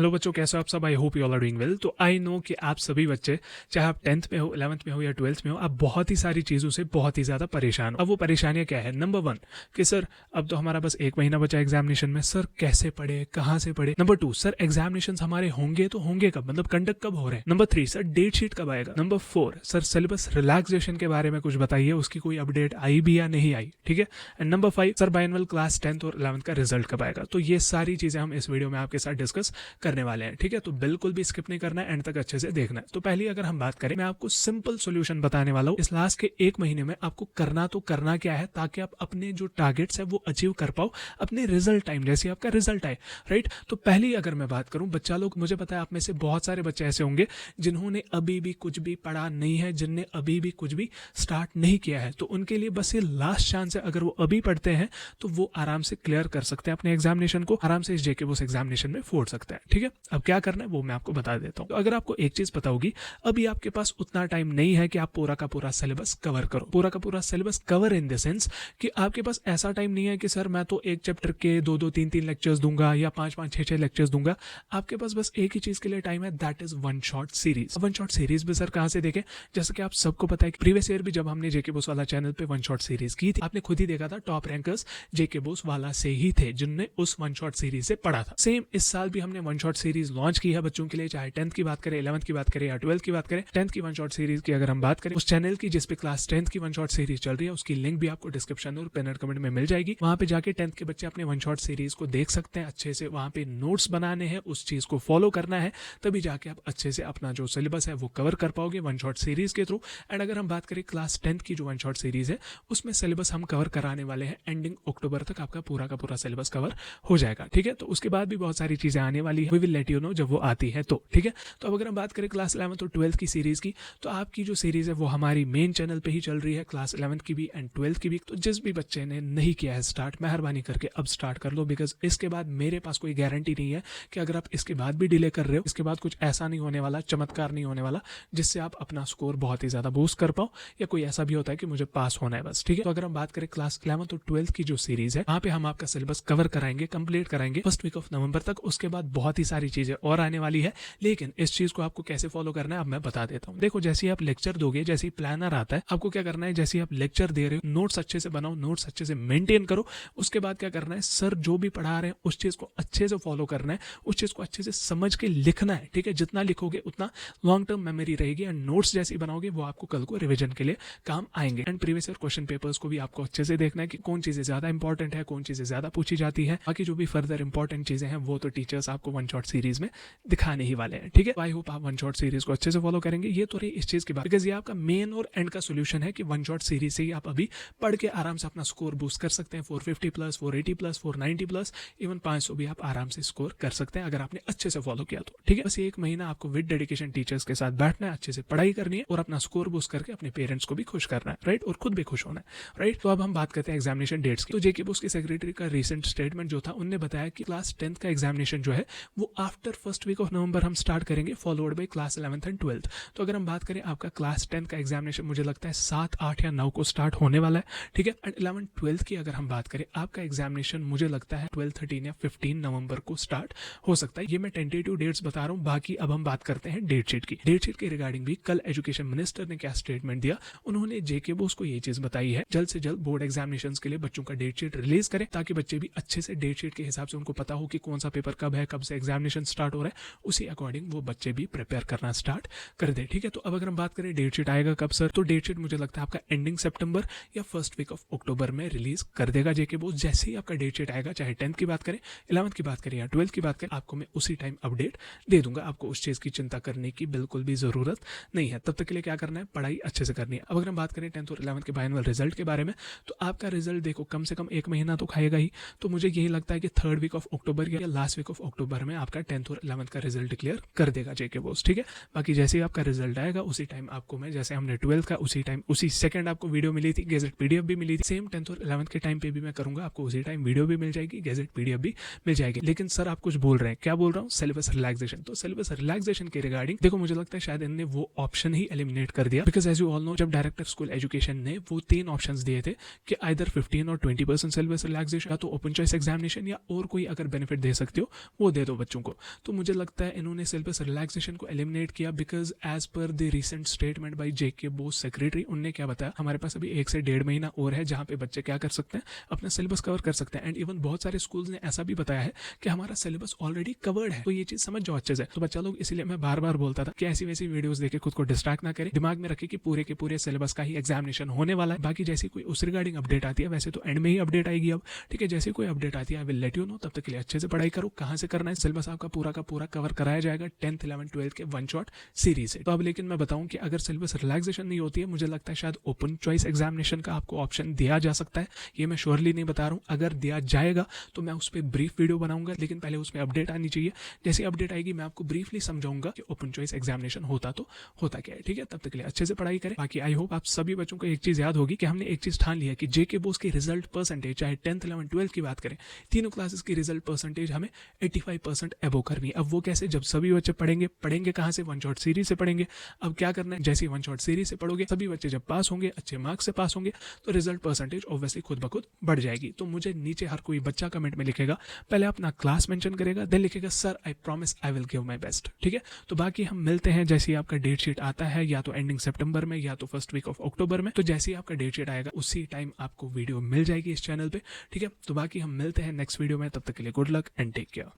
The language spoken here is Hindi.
हेलो बच्चों, कैसे हो आप सब। I hope you all are doing well. तो आई नो कि आप सभी बच्चे, चाहे आप 10th में हो, 11th में हो या 12th में हो, आप बहुत ही सारी चीज़ों से बहुत ही ज़्यादा परेशान हो। अब वो परेशानियां क्या है? नंबर 1 कि सर अब तो हमारा बस 1 महीना बचा एग्जामिनेशन में, सर कैसे पढ़े, कहाँ से पढ़े। नंबर 2 सर एग्जामिनेशन हमारे होंगे तो होंगे कब, मतलब कंडक्ट कब हो रहे हैं। नंबर 3 सर डेट शीट कब आएगा। नंबर 4 सर सिलेबस रिलैक्सेशन के बारे में कुछ बताइए, उसकी कोई अपडेट आई भी या नहीं आई, ठीक है। एंड नंबर 5 सर बाइनल क्लास 10th और 11th का रिजल्ट कब आएगा। तो ये सारी चीज़ें हम इस वीडियो में आपके साथ डिस्कस करने वाले हैं, ठीक है। तो बिल्कुल भी स्किप नहीं करना है, एंड तक अच्छे से देखना है। तो पहले अगर हम बात करें, मैं आपको सिंपल सॉल्यूशन बताने वाला हूं। इस लास्ट के 1 महीने में आपको करना क्या है, ताकि आप अपने जो टारगेट्स है वो अचीव कर पाओ अपने रिजल्ट टाइम, जैसे आपका रिजल्ट आए, राइट। तो पहली अगर मैं बात करूं, बच्चा लोग, मुझे पता है आप में से बहुत सारे बच्चे ऐसे होंगे जिन्होंने अभी भी कुछ भी पढ़ा नहीं है, जिनने अभी भी कुछ भी स्टार्ट नहीं किया है। तो उनके लिए बस ये लास्ट चांस है। अगर वो अभी पढ़ते हैं तो वो आराम से क्लियर कर सकते हैं अपने एग्जामिनेशन को, आराम से इस जेके बोस एग्जामिनेशन में फोड़ सकते हैं, ठीक है। अब क्या करना है वो मैं आपको बता देता हूं। तो अगर आपको एक चीज पता होगी, अभी आपके पास उतना टाइम नहीं है कि आप पूरा का पूरा सिलेबस कवर करो। पूरा का पूरा syllabus cover in the sense कि आपके पास ऐसा टाइम नहीं है कि सर मैं तो एक चैप्टर के 2-2 3-3 लेक्चर्स दूंगा या 5-5 6-6 लेक्चर्स दूंगा। आपके पास बस एक ही चीज के लिए टाइम है, that is one shot series. One shot series भी सर कहां से देखें, जैसे कि आप सबको पता है कि प्रीवियस ईयर भी जब हमने जेके बोस वाला चैनल पे वन शॉट सीरीज की थी, आपने खुद ही देखा था टॉप रैंकर्स जेके बोस वाला से ही थे जिनने उस वन शॉट सीरीज से पढ़ा था। सेम इस साल भी हमने वन शॉट सीरीज लॉन्च की है बच्चों के लिए, चाहे 10th की बात करें, 11th की बात करें या 12th की बात करें। 10th की वन शॉट सीरीज की अगर हम बात करें, उस चैनल की जिसपे क्लास 10th की वन शॉट सीरीज चल रही है, उसकी लिंक भी आपको डिस्क्रिप्शन और पिनर कमेंट में मिल जाएगी। वहां पे जाके 10th के बच्चे अपने वन शॉट सीरीज को देख सकते हैं अच्छे से। वहां पे नोट्स बनाने हैं, उस चीज को फॉलो करना है, तभी जाके आप अच्छे से अपना जो सिलेबस है वो कवर कर पाओगे वन शॉट सीरीज के थ्रू। एंड अगर हम बात करें क्लास 10th की जो वन शॉट सीरीज है, उसमें सिलेबस हम कवर कराने वाले हैं एंडिंग अक्टूबर तक। आपका पूरा का पूरा सिलेबस कवर हो जाएगा, ठीक है। तो उसके बाद भी बहुत सारी चीजें आने वाली है, we will let you know जब वो आती है तो, ठीक है। तो अब अगर हम बात करें क्लास 11th और 12th की सीरीज की, तो आपकी जो सीरीज है वो हमारी मेन चैनल पे ही चल रही है, क्लास 11th की भी एंड 12th की भी। तो जिस भी बच्चे ने नहीं किया है स्टार्ट, मेहरबानी करके अब स्टार्ट कर लो, बिकॉज इसके बाद मेरे पास कोई गारंटी नहीं है कि अगर आप इसके बाद भी डिले कर रहे हो, इसके बाद कुछ ऐसा नहीं होने वाला, चमत्कार नहीं होने वाला जिससे आप अपना स्कोर बहुत ही ज्यादा बूस्ट कर पाओ, या कोई ऐसा भी होता है कि मुझे पास होना है बस, ठीक है। तो अगर हम बात करें क्लास 11th और 12th की जो सीरीज है, वहां पे हम आपका सिलेबस कवर कराएंगे, कंप्लीट कराएंगे फर्स्ट वीक ऑफ नवंबर तक। उसके बाद बहुत ही सारी चीजें और आने वाली है, लेकिन इस चीज को आपको कैसे फॉलो करना है अब मैं बता देता हूँ। देखो, जैसे ही आप लेक्चर दोगे, जैसे ही प्लानर आता है, आपको क्या करना है, जैसे ही आप लेक्चर दे रहे हो, नोट्स अच्छे से बनाओ, नोट्स अच्छे से मेंटेन करो। उसके बाद क्या करना है, सर जो भी पढ़ा रहे हैं उस चीज को अच्छे से फॉलो करना है, उस चीज को अच्छे से समझ के लिखना है, ठीक है। जितना लिखोगे उतना लॉन्ग टर्म मेमोरी रहेगी, एंड नोट्स जैसे ही बनाओगे वो आपको कल को रिविजन के लिए काम आएंगे। And previous year question papers को भी आपको अच्छे से देखना है कि कौन चीजें ज्यादा इंपॉर्टेंट है, कौन चीजें ज्यादा पूछी जाती है। बाकी जो भी फर्दर इंपॉर्टेंट चीजें हैं वो तो टीचर्स आपको वन शॉट सीरीज में दिखाने ही वाले हैं, ठीक है। आई होप आप वन शॉट सीरीज को अच्छे से फॉलो करेंगे। ये तो रही इस चीज की बात, बिकॉज ये आपका मेन और एंड का सोल्यूशन है कि वन शॉट सीरीज से ही आप अभी पढ़ के आराम से अपना स्कोर बूस्ट कर सकते हैं। 450 प्लस, 480 प्लस, 490 प्लस, इवन 500 भी आप आराम से स्कोर कर सकते हैं अगर आपने अच्छे से फॉलो किया तो, ठीक है। बस 1 महीना आपको विद डेडिकेशन टीचर्स के साथ बैठना है, अच्छे से पढ़ाई करनी है और अपना स्कोर बूस्ट करके अपने पेरेंट्स को भी खुश करना है, राइट, और खुद भी खुश होना है, राइट। तो अब हम बात करते हैं एग्जामिनेशन डेट्स की। तो जेके बोस के सेक्रेटरी का रिसेंट स्टेटमेंट जो था, उन्होंने बताया कि क्लास 10th का एग्जामिनेशन जो है वो after first week of November हम स्टार्ट करेंगे, followed by class 11th and 12th। तो अगर हम बात करें आपका क्लास 10th का एग्जामिनेशन, मुझे लगता है 7, 8 या 9 को स्टार्ट होने वाला है, ठीक है। एंड 11th 12th की अगर हम बात करें, आपका एग्जामिनेशन मुझे लगता है 12, 13 या 15 नवंबर को स्टार्ट हो सकता है। ये मैं टेंटेटिव डेट्स बता रहा हूँ। बाकी अब हम बात करते हैं डेट शीट की। डेट शीट के रिगार्डिंग भी कल एजुकेशन मिनिस्टर ने क्या स्टेटमेंट दिया, उन्होंने जेके बोस को ये चीज बताई है, जल्द से जल्द बोर्ड एग्जामिनेशन के लिए बच्चों का डेट शीट रिलीज करें, ताकि बच्चे भी अच्छे से डेट शीट के हिसाब से उनको पता हो कि कौन सा पेपर कब है, कब से एग्जामिनेशन स्टार्ट हो रहा है, उसी अकॉर्डिंग वो बच्चे भी प्रिपेयर करना स्टार्ट कर दे, ठीक है। तो अब अगर हम बात करें डेट शीट आएगा कब सर, तो डेट शीट मुझे लगता है आपका एंडिंग सितंबर या फर्स्ट वीक ऑफ अक्टूबर में रिलीज कर देगा जेके बोस। जैसे ही आपका डेट शीट आएगा, चाहे 10th की बात करें, 11th की बात करें या 12th की बात करें, आपको मैं उसी टाइम अपडेट दे दूंगा। आपको उस चीज की चिंता करने की बिल्कुल भी जरूरत नहीं है। तब तक के लिए क्या करना है, पढ़ाई अच्छे से करनी है। अब अगर हम बात करें 10th और 11th के बाइनल रिजल्ट के बारे में, तो आपका रिजल्ट देखो कम से कम 1 महीना तो खाएगा ही। तो मुझे यही लगता है कि 3rd वीक ऑफ अक्टूबर या लास्ट वीक ऑफ अक्टूबर में आपका 10th और 11th का रिजल्ट डिक्लेयर कर देगा जेके बोस, ठीक है। बाकी जैसे ही आपका रिजल्ट आएगा उसी टाइम आपको मैं, जैसे हमने 12th का उसी टाइम उसी सेकंड आपको वीडियो मिली थी, गेजेट पीडीएफ भी मिली थी, सेम 10th और 11th के टाइम पे भी मैं करूंगा, आपको उसी टाइम वीडियो भी मिल जाएगी, गेजेट पीडीएफ भी मिल जाएगी। लेकिन सर आप कुछ बोल रहे हैं, क्या बोल रहा हूँ, सिलेबस रिलैक्सेशन। तो सिलेबस रिलैक्सेशन के रिगार्डिंग देखो, मुझे लगता है शायद इन्होंने वो ऑप्शन ही एलिमिनेट कर दिया, because as you all know, जब डायरेक्टर स्कूल एजुकेशन ने वो 3 ऑप्शंस दिए थे कि आइदर 15 और 20% सिलेबस रिलैक्सेशन, या तो ओपन चॉइस एग्जामिनेशन, या और कोई अगर बेनिफिट दे सकते हो वो दे दो बच्चों बच्चों को। तो मुझे लगता है इन्होंने सिलेबस रिलैक्सेशन को एलिमिनेट किया because as per the recent statement by JK Bose secretary, उनने क्या बताया, हमारे पास अभी 1 से 1.5 महीना और है जहाँ पे बच्चे क्या कर सकते हैं, अपना सिलेबस कवर कर सकते हैं। एंड इवन बहुत सारे स्कूल्स ने ऐसा भी बताया है कि हमारा सिलेबस ऑलरेडी कवर्ड है। तो ये चीज समझ जाओ अच्छे से। तो बच्चा लोग, इसलिए मैं बार बार बोलता था कि ऐसी वैसी वीडियोस देखे खुद को डिस्ट्रैक्ट ना करें, दिमाग में रखे कि पूरे के पूरे सिलेबस का ही एग्जामिनेशन होने वाला है। बाकी जैसी कोई उस रिगार्डिंग अपडेट आती है, वैसे तो एंड में ही अपडेट आएगी अब, ठीक है, जैसे कोई अपडेट आती है I will let you no. तब तक के लिए अच्छे से पढ़ाई करो। कहाँ से करना है, सिलेबस आपका पूरा का पूरा कवर कराया जाएगा 10th 11th 12th के वन शॉट सीरीज से। तो अब लेकिन मैं बताऊं कि अगर सिलेबस रिलैक्सेशन नहीं होती है, मुझे लगता है शायद ओपन चॉइस एग्जामिनेशन का आपको ऑप्शन दिया जा सकता है। ये मैं श्योरली नहीं बता रहा हूँ, अगर दिया जाएगा तो मैं उस पर ब्रीफ वीडियो बनाऊंगा, लेकिन पहले उसमें अपडेट आनी चाहिए। जैसे अपडेट आएगी मैं आपको ब्रीफली समझाऊंगा कि ओपन चॉइस एग्जामिनेशन होता तो होता क्या है, ठीक है। तब तक के लिए अच्छे से पढ़ाई करें। बाकी आई होप आप सभी बच्चों को एक चीज याद होगी कि हमने एक चीज ठान लिया कि जेके बोस की रिजल्ट परसेंटेज, चाहे 10th 11th 12th की बात करें, तीनों क्लासेस की रिजल्ट परसेंटेज हमें 85% एबो करनी है। अब वो कैसे, जब सभी बच्चे पढ़ेंगे कहाँ से, वन शॉट सीरीज से पढ़ेंगे। अब क्या करना है, जैसे वन शॉट सीरीज से पढ़ोगे, सभी बच्चे जब पास होंगे, अच्छे मार्क्स से पास होंगे, तो रिजल्ट परसेंटेज ऑब्वियसली खुद ब खुद बढ़ जाएगी। तो मुझे नीचे हर कोई बच्चा कमेंट में लिखेगा, पहले अपना क्लास मेंशन करेगा, देन लिखेगा sir I promise I will give my best, ठीक है। तो बाकी हम मिलते हैं जैसे ही आपका डेट शीट आता है, या तो एंडिंग सितंबर में या तो फर्स्ट वीक ऑफ अक्टूबर में। तो जैसे ही आपका डेट शीट आएगा उसी टाइम आपको वीडियो मिल जाएगी इस चैनल पे, ठीक है। तो बाकी हम मिलते हैं नेक्स्ट वीडियो में, तब तक के लिए good luck and take care.